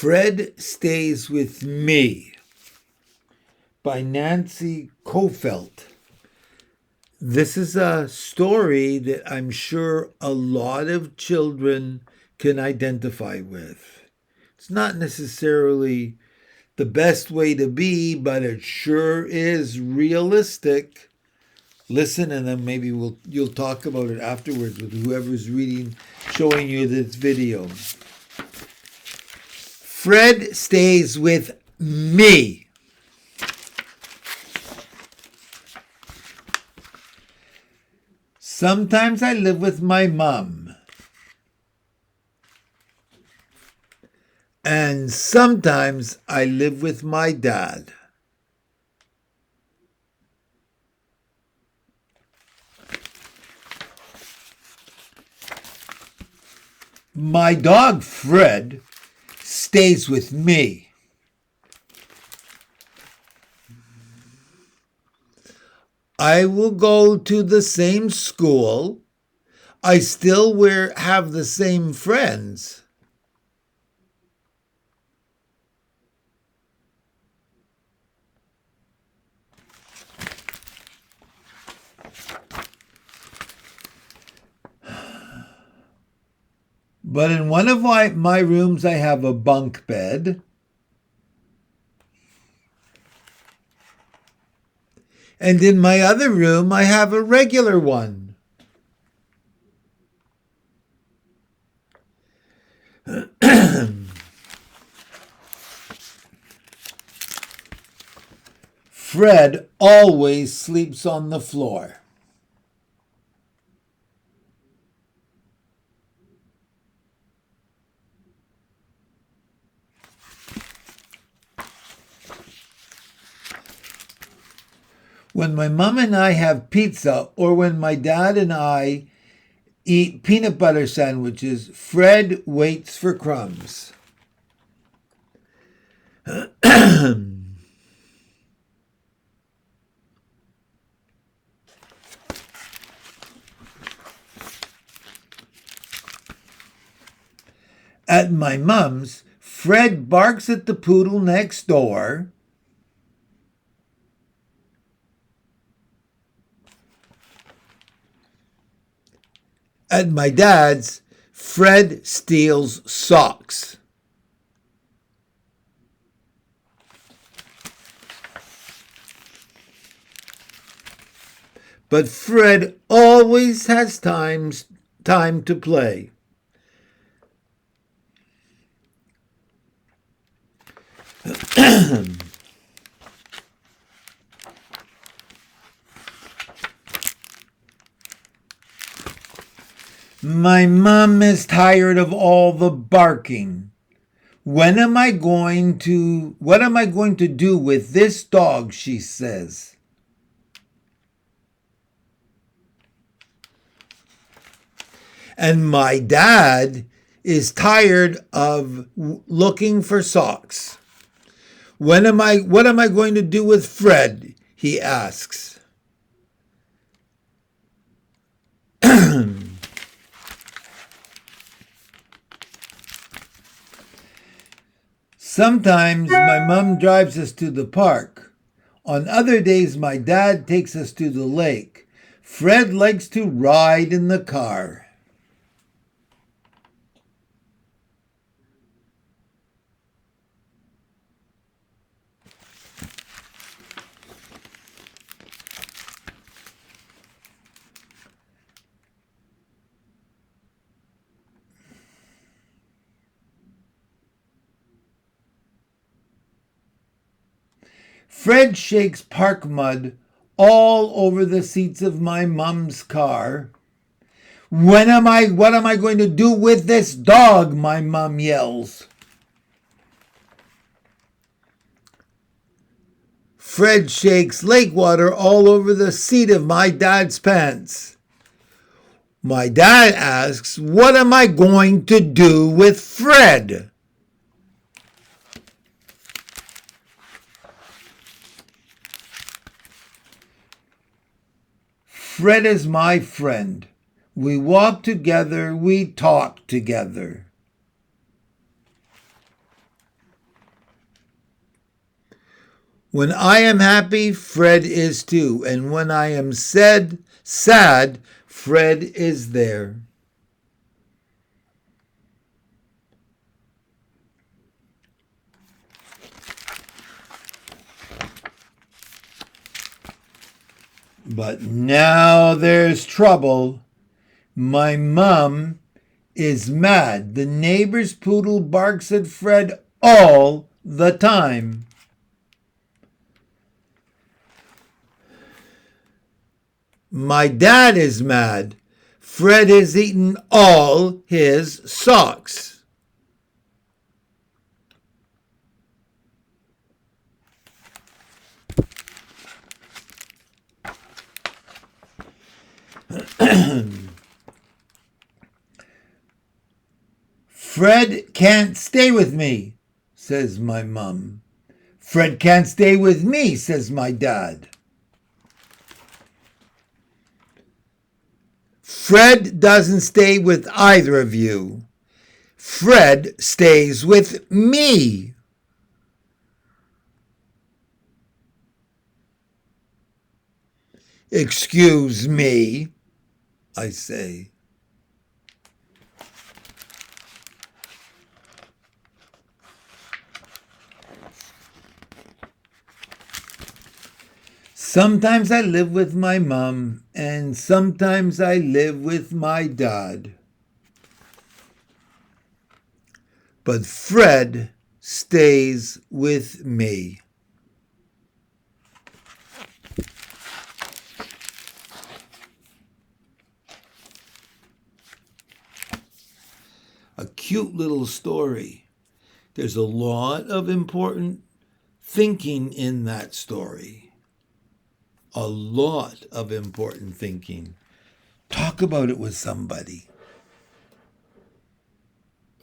Fred Stays With Me by Nancy Coffelt. This is a story that I'm sure a lot of children can identify with. It's not necessarily the best way to be, but it sure is realistic. Listen, and then maybe you'll talk about it afterwards with whoever's showing you this video. Fred stays with me. Sometimes I live with my mom. And sometimes I live with my dad. My dog, Fred, stays with me. I will go to the same school. I still have the same friends. But in one of my rooms, I have a bunk bed. And in my other room, I have a regular one. Fred always sleeps on the floor. When my mom and I have pizza, or when my dad and I eat peanut butter sandwiches, Fred waits for crumbs. At my mom's, Fred barks at the poodle next door. At my dad's, Fred steals socks. But Fred always has time to play. My mom is tired of all the barking. What am I going to do with this dog, she says. And my dad is tired of looking for socks. What am I going to do with Fred? He asks. Sometimes my mom drives us to the park. On other days, my dad takes us to the lake. Fred likes to ride in the car. Fred shakes park mud all over the seats of my mom's car. What am I going to do with this dog? My mom yells. Fred shakes lake water all over the seat of my dad's pants. My dad asks, what am I going to do with Fred? Fred is my friend. We walk together, we talk together. When I am happy, Fred is too. And when I am sad, Fred is there. But now there's trouble. My mom is mad. The neighbor's poodle barks at Fred all the time. My dad is mad. Fred has eaten all his socks. Fred can't stay with me, says my mom. Fred can't stay with me, says my dad. Fred doesn't stay with either of you. Fred stays with me. Excuse me, I say. Sometimes I live with my mom, and sometimes I live with my dad. But Fred stays with me. A cute little story. There's a lot of important thinking in that story. A lot of important thinking. Talk about it with somebody.